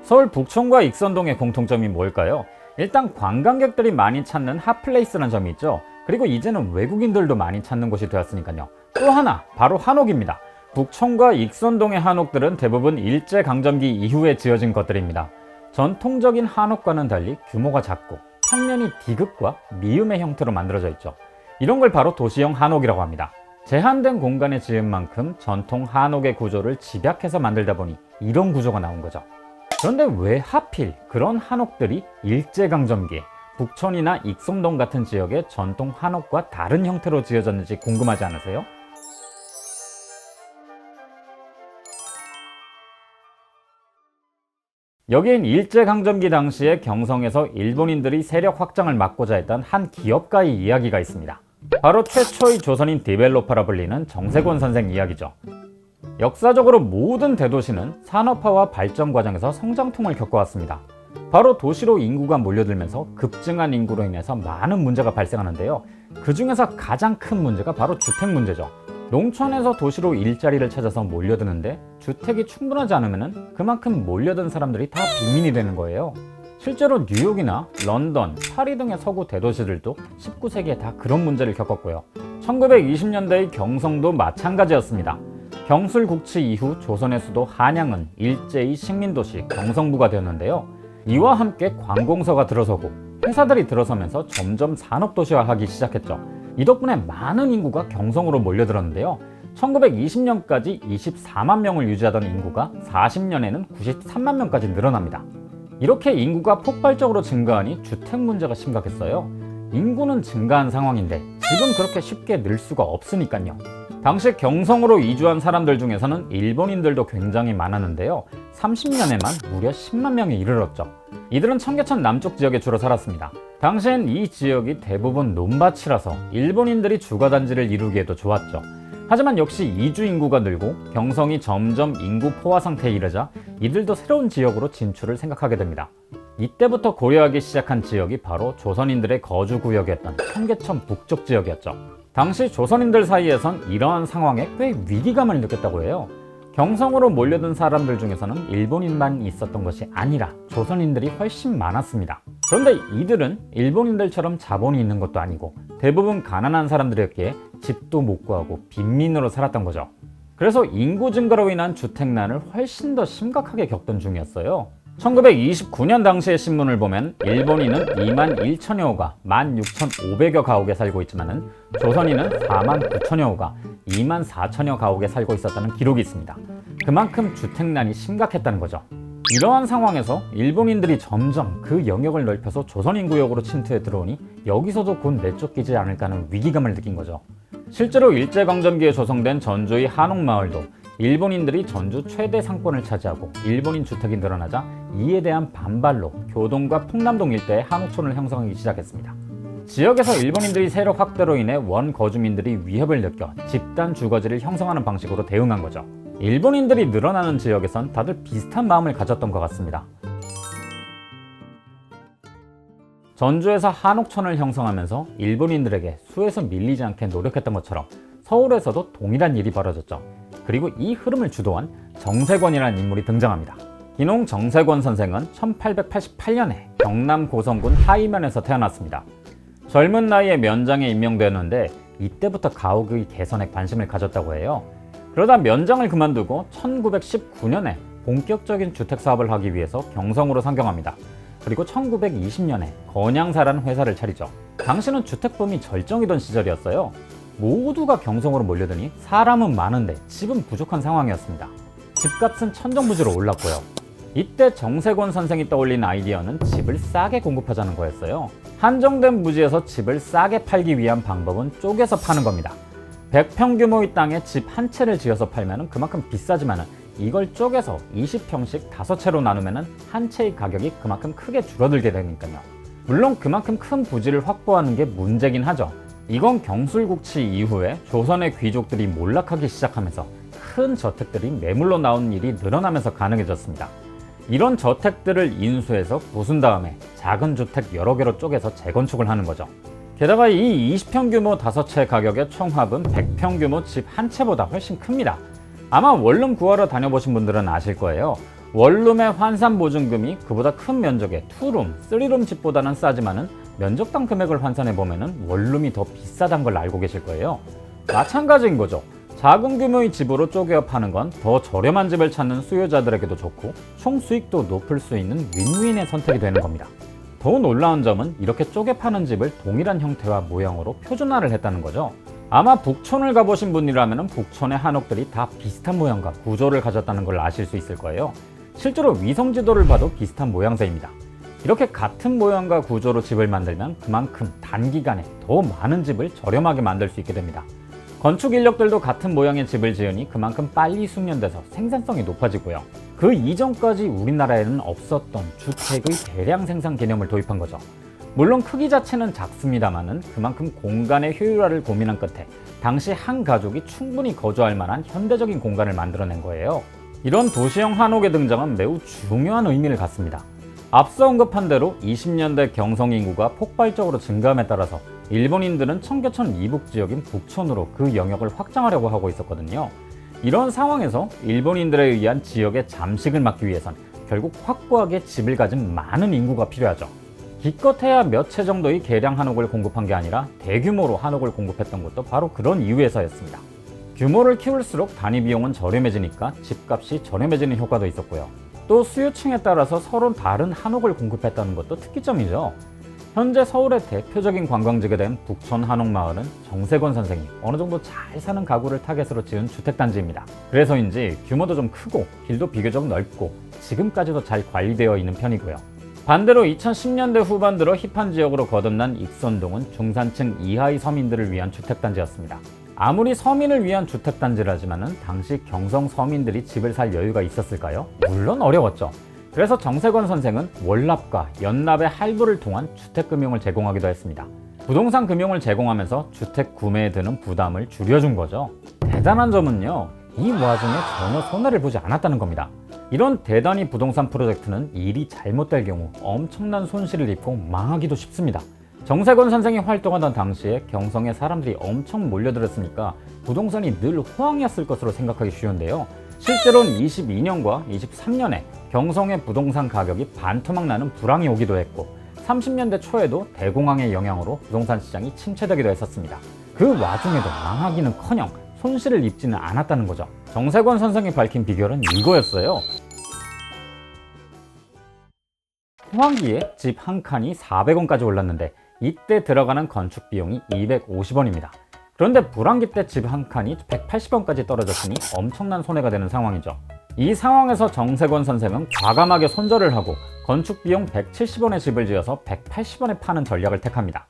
서울 북촌과 익선동의 공통점이 뭘까요? 일단 관광객들이 많이 찾는 핫플레이스라는 점이 있죠. 그리고 이제는 외국인들도 많이 찾는 곳이 되었으니까요. 또 하나, 바로 한옥입니다. 북촌과 익선동의 한옥들은 대부분 일제강점기 이후에 지어진 것들입니다. 전통적인 한옥과는 달리 규모가 작고 평면이 디귿과 미음의 형태로 만들어져 있죠. 이런 걸 바로 도시형 한옥이라고 합니다. 제한된 공간에 지은 만큼 전통 한옥의 구조를 집약해서 만들다 보니 이런 구조가 나온 거죠. 그런데 왜 하필 그런 한옥들이 일제강점기에 북촌이나 익선동 같은 지역의 전통 한옥과 다른 형태로 지어졌는지 궁금하지 않으세요? 여기엔 일제강점기 당시에 경성에서 일본인들이 세력 확장을 막고자 했던 한 기업가의 이야기가 있습니다. 바로 최초의 조선인 디벨로퍼라 불리는 정세권 선생 이야기죠. 역사적으로 모든 대도시는 산업화와 발전 과정에서 성장통을 겪어왔습니다. 바로 도시로 인구가 몰려들면서 급증한 인구로 인해서 많은 문제가 발생하는데요. 그 중에서 가장 큰 문제가 바로 주택 문제죠. 농촌에서 도시로 일자리를 찾아서 몰려드는데 주택이 충분하지 않으면 그만큼 몰려든 사람들이 다 빈민이 되는 거예요. 실제로 뉴욕이나 런던, 파리 등의 서구 대도시들도 19세기에 다 그런 문제를 겪었고요. 1920년대의 경성도 마찬가지였습니다. 경술국치 이후 조선의 수도 한양은 일제의 식민도시 경성부가 되었는데요. 이와 함께 관공서가 들어서고 회사들이 들어서면서 점점 산업도시화하기 시작했죠. 이 덕분에 많은 인구가 경성으로 몰려들었는데요. 1920년까지 24만 명을 유지하던 인구가 40년에는 93만 명까지 늘어납니다. 이렇게 인구가 폭발적으로 증가하니 주택 문제가 심각했어요. 인구는 증가한 상황인데 지금 그렇게 쉽게 늘 수가 없으니까요. 당시 경성으로 이주한 사람들 중에서는 일본인들도 굉장히 많았는데요. 30년에만 무려 10만 명에 이르렀죠. 이들은 청계천 남쪽 지역에 주로 살았습니다. 당시엔 이 지역이 대부분 논밭이라서 일본인들이 주거단지를 이루기에도 좋았죠. 하지만 역시 이주 인구가 늘고 경성이 점점 인구 포화 상태에 이르자 이들도 새로운 지역으로 진출을 생각하게 됩니다. 이때부터 고려하기 시작한 지역이 바로 조선인들의 거주 구역이었던 청계천 북쪽 지역이었죠. 당시 조선인들 사이에선 이러한 상황에 꽤 위기감을 느꼈다고 해요. 경성으로 몰려든 사람들 중에서는 일본인만 있었던 것이 아니라 조선인들이 훨씬 많았습니다. 그런데 이들은 일본인들처럼 자본이 있는 것도 아니고 대부분 가난한 사람들이었기에 집도 못 구하고 빈민으로 살았던 거죠. 그래서 인구 증가로 인한 주택난을 훨씬 더 심각하게 겪던 중이었어요. 1929년 당시의 신문을 보면 일본인은 2만 1천여 호가 16,500여 가옥에 살고 있지만 조선인은 4만 9천여 호가 2만 4천여 가옥에 살고 있었다는 기록이 있습니다. 그만큼 주택난이 심각했다는 거죠. 이러한 상황에서 일본인들이 점점 그 영역을 넓혀서 조선인 구역으로 침투해 들어오니 여기서도 곧 내쫓기지 않을까 하는 위기감을 느낀 거죠. 실제로 일제강점기에 조성된 전주의 한옥마을도 일본인들이 전주 최대 상권을 차지하고 일본인 주택이 늘어나자 이에 대한 반발로 교동과 풍남동 일대에 한옥촌을 형성하기 시작했습니다. 지역에서 일본인들이 세력 확대로 인해 원거주민들이 위협을 느껴 집단 주거지를 형성하는 방식으로 대응한 거죠. 일본인들이 늘어나는 지역에선 다들 비슷한 마음을 가졌던 것 같습니다. 전주에서 한옥촌을 형성하면서 일본인들에게 수에서 밀리지 않게 노력했던 것처럼 서울에서도 동일한 일이 벌어졌죠. 그리고 이 흐름을 주도한 정세권이라는 인물이 등장합니다. 기농 정세권 선생은 1888년에 경남 고성군 하이면에서 태어났습니다. 젊은 나이에 면장에 임명되었는데 이때부터 가옥의 개선에 관심을 가졌다고 해요. 그러다 면장을 그만두고 1919년에 본격적인 주택사업을 하기 위해서 경성으로 상경합니다. 그리고 1920년에 건양사라는 회사를 차리죠. 당시는 주택붐이 절정이던 시절이었어요. 모두가 경성으로 몰려드니 사람은 많은데 집은 부족한 상황이었습니다. 집값은 천정부지로 올랐고요. 이때 정세권 선생이 떠올린 아이디어는 집을 싸게 공급하자는 거였어요. 한정된 부지에서 집을 싸게 팔기 위한 방법은 쪼개서 파는 겁니다. 100평 규모의 땅에 집 한 채를 지어서 팔면 그만큼 비싸지만 이걸 쪼개서 20평씩 5채로 나누면 한 채의 가격이 그만큼 크게 줄어들게 되니까요. 물론 그만큼 큰 부지를 확보하는 게 문제긴 하죠. 이건 경술국치 이후에 조선의 귀족들이 몰락하기 시작하면서 큰 저택들이 매물로 나오는 일이 늘어나면서 가능해졌습니다. 이런 저택들을 인수해서 부순 다음에 작은 주택 여러 개로 쪼개서 재건축을 하는 거죠. 게다가 이 20평 규모 5채 가격의 총합은 100평 규모 집 한 채보다 훨씬 큽니다. 아마 원룸 구하러 다녀보신 분들은 아실 거예요. 원룸의 환산보증금이 그보다 큰 면적의 투룸, 쓰리룸 집보다는 싸지만은 면적당 금액을 환산해보면 원룸이 더 비싸단 걸 알고 계실 거예요. 마찬가지인 거죠. 작은 규모의 집으로 쪼개어 파는 건 더 저렴한 집을 찾는 수요자들에게도 좋고 총 수익도 높을 수 있는 윈윈의 선택이 되는 겁니다. 더 놀라운 점은 이렇게 쪼개 파는 집을 동일한 형태와 모양으로 표준화를 했다는 거죠. 아마 북촌을 가보신 분이라면 북촌의 한옥들이 다 비슷한 모양과 구조를 가졌다는 걸 아실 수 있을 거예요. 실제로 위성지도를 봐도 비슷한 모양새입니다. 이렇게 같은 모양과 구조로 집을 만들면 그만큼 단기간에 더 많은 집을 저렴하게 만들 수 있게 됩니다. 건축 인력들도 같은 모양의 집을 지으니 그만큼 빨리 숙련돼서 생산성이 높아지고요. 그 이전까지 우리나라에는 없었던 주택의 대량 생산 개념을 도입한 거죠. 물론 크기 자체는 작습니다만은 그만큼 공간의 효율화를 고민한 끝에 당시 한 가족이 충분히 거주할 만한 현대적인 공간을 만들어낸 거예요. 이런 도시형 한옥의 등장은 매우 중요한 의미를 갖습니다. 앞서 언급한 대로 20년대 경성 인구가 폭발적으로 증가함에 따라서 일본인들은 청계천 이북 지역인 북촌으로 그 영역을 확장하려고 하고 있었거든요. 이런 상황에서 일본인들에 의한 지역의 잠식을 막기 위해선 결국 확고하게 집을 가진 많은 인구가 필요하죠. 기껏해야 몇 채 정도의 개량 한옥을 공급한 게 아니라 대규모로 한옥을 공급했던 것도 바로 그런 이유에서였습니다. 규모를 키울수록 단위 비용은 저렴해지니까 집값이 저렴해지는 효과도 있었고요. 또 수요층에 따라서 서로 다른 한옥을 공급했다는 것도 특기점이죠. 현재 서울의 대표적인 관광지가 된 북촌 한옥마을은 정세권 선생이 어느 정도 잘 사는 가구를 타겟으로 지은 주택단지입니다. 그래서인지 규모도 좀 크고 길도 비교적 넓고 지금까지도 잘 관리되어 있는 편이고요. 반대로 2010년대 후반 들어 힙한 지역으로 거듭난 익선동은 중산층 이하의 서민들을 위한 주택단지였습니다. 아무리 서민을 위한 주택단지라지만은 당시 경성 서민들이 집을 살 여유가 있었을까요? 물론 어려웠죠. 그래서 정세권 선생은 월납과 연납의 할부를 통한 주택금융을 제공하기도 했습니다. 부동산 금융을 제공하면서 주택 구매에 드는 부담을 줄여준 거죠. 대단한 점은요, 이 와중에 전혀 손해를 보지 않았다는 겁니다. 이런 대단히 부동산 프로젝트는 일이 잘못될 경우 엄청난 손실을 입고 망하기도 쉽습니다. 정세권 선생이 활동하던 당시에 경성에 사람들이 엄청 몰려들었으니까 부동산이 늘 호황이었을 것으로 생각하기 쉬운데요. 실제로는 22년과 23년에 경성의 부동산 가격이 반토막 나는 불황이 오기도 했고 30년대 초에도 대공황의 영향으로 부동산 시장이 침체되기도 했었습니다. 그 와중에도 망하기는커녕 손실을 입지는 않았다는 거죠. 정세권 선생이 밝힌 비결은 이거였어요. 호황기에 집 한 칸이 400원까지 올랐는데 이때 들어가는 건축 비용이 250원입니다. 그런데 불황기 때 집 한 칸이 180원까지 떨어졌으니 엄청난 손해가 되는 상황이죠. 이 상황에서 정세권 선생은 과감하게 손절을 하고 건축 비용 170원의 집을 지어서 180원에 파는 전략을 택합니다.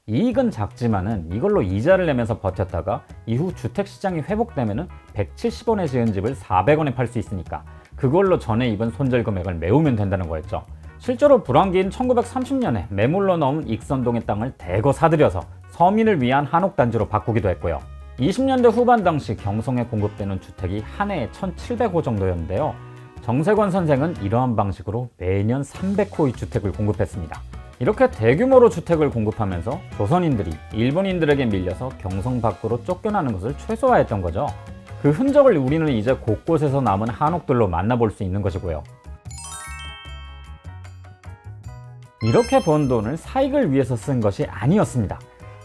이익은 작지만은 이걸로 이자를 내면서 버텼다가 이후 주택시장이 회복되면은 170원에 지은 집을 400원에 팔 수 있으니까 그걸로 전에 입은 손절 금액을 메우면 된다는 거였죠. 실제로 불황기인 1930년에 매물로 넣은 익선동의 땅을 대거 사들여서 서민을 위한 한옥단지로 바꾸기도 했고요. 20년대 후반 당시 경성에 공급되는 주택이 한 해에 1,700호 정도였는데요. 정세권 선생은 이러한 방식으로 매년 300호의 주택을 공급했습니다. 이렇게 대규모로 주택을 공급하면서 조선인들이 일본인들에게 밀려서 경성 밖으로 쫓겨나는 것을 최소화했던 거죠. 그 흔적을 우리는 이제 곳곳에서 남은 한옥들로 만나볼 수 있는 것이고요. 이렇게 번 돈을 사익을 위해서 쓴 것이 아니었습니다.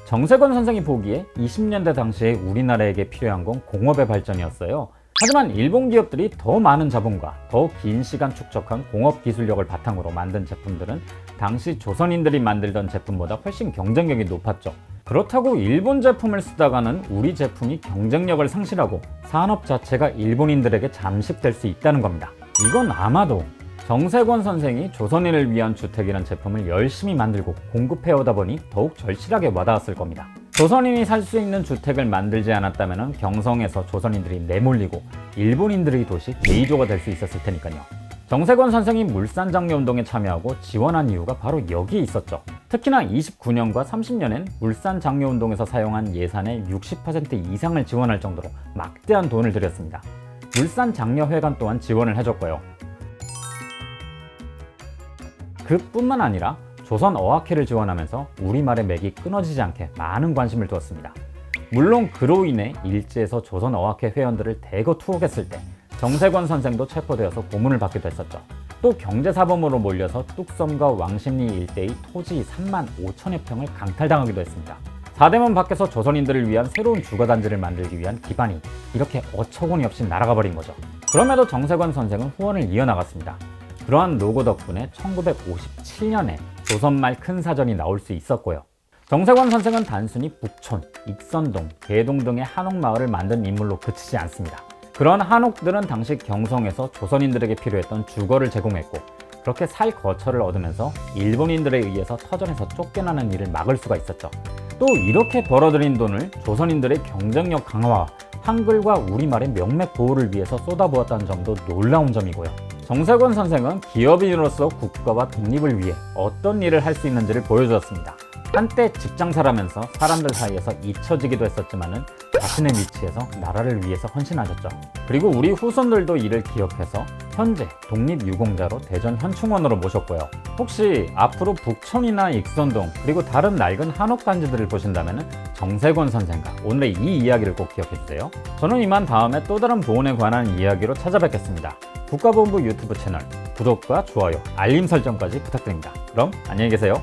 정세권 선생이 보기에 20년대 당시에 우리나라에게 필요한 건 공업의 발전이었어요. 하지만 일본 기업들이 더 많은 자본과 더 긴 시간 축적한 공업 기술력을 바탕으로 만든 제품들은 당시 조선인들이 만들던 제품보다 훨씬 경쟁력이 높았죠. 그렇다고 일본 제품을 쓰다가는 우리 제품이 경쟁력을 상실하고 산업 자체가 일본인들에게 잠식될 수 있다는 겁니다. 이건 아마도 정세권 선생이 조선인을 위한 주택이라는 제품을 열심히 만들고 공급해오다 보니 더욱 절실하게 와닿았을 겁니다. 조선인이 살 수 있는 주택을 만들지 않았다면 경성에서 조선인들이 내몰리고 일본인들의 도시 게이조가 될 수 있었을 테니까요. 정세권 선생이 물산장려운동에 참여하고 지원한 이유가 바로 여기에 있었죠. 특히나 29년과 30년엔 물산장려운동에서 사용한 예산의 60% 이상을 지원할 정도로 막대한 돈을 들였습니다. 물산장려회관 또한 지원을 해줬고요. 그뿐만 아니라 조선 어학회를 지원하면서 우리말의 맥이 끊어지지 않게 많은 관심을 두었습니다. 물론 그로 인해 일제에서 조선 어학회 회원들을 대거 투옥했을 때 정세권 선생도 체포되어서 고문을 받기도 했었죠. 또 경제사범으로 몰려서 뚝섬과 왕십리 일대의 토지 3만 5천여 평을 강탈당하기도 했습니다. 사대문 밖에서 조선인들을 위한 새로운 주거단지를 만들기 위한 기반이 이렇게 어처구니 없이 날아가 버린 거죠. 그럼에도 정세권 선생은 후원을 이어나갔습니다. 그러한 노고 덕분에 1957년에 조선말 큰 사전이 나올 수 있었고요. 정세권 선생은 단순히 북촌, 익선동, 개동 등의 한옥마을을 만든 인물로 그치지 않습니다. 그런 한옥들은 당시 경성에서 조선인들에게 필요했던 주거를 제공했고, 그렇게 살 거처를 얻으면서 일본인들에 의해서 터전에서 쫓겨나는 일을 막을 수가 있었죠. 또 이렇게 벌어들인 돈을 조선인들의 경쟁력 강화와 한글과 우리말의 명맥 보호를 위해서 쏟아부었다는 점도 놀라운 점이고요. 정세권 선생은 기업인으로서 국가와 독립을 위해 어떤 일을 할 수 있는지를 보여주었습니다. 한때 직장사라면서 사람들 사이에서 잊혀지기도 했었지만은 자신의 위치에서 나라를 위해서 헌신하셨죠. 그리고 우리 후손들도 이를 기억해서 현재 독립유공자로 대전 현충원으로 모셨고요. 혹시 앞으로 북촌이나 익선동 그리고 다른 낡은 한옥단지들을 보신다면 정세권 선생과 오늘의 이 이야기를 꼭 기억해주세요. 저는 이만 다음에 또 다른 보훈에 관한 이야기로 찾아뵙겠습니다. 국가보훈부 유튜브 채널 구독과 좋아요, 알림 설정까지 부탁드립니다. 그럼 안녕히 계세요.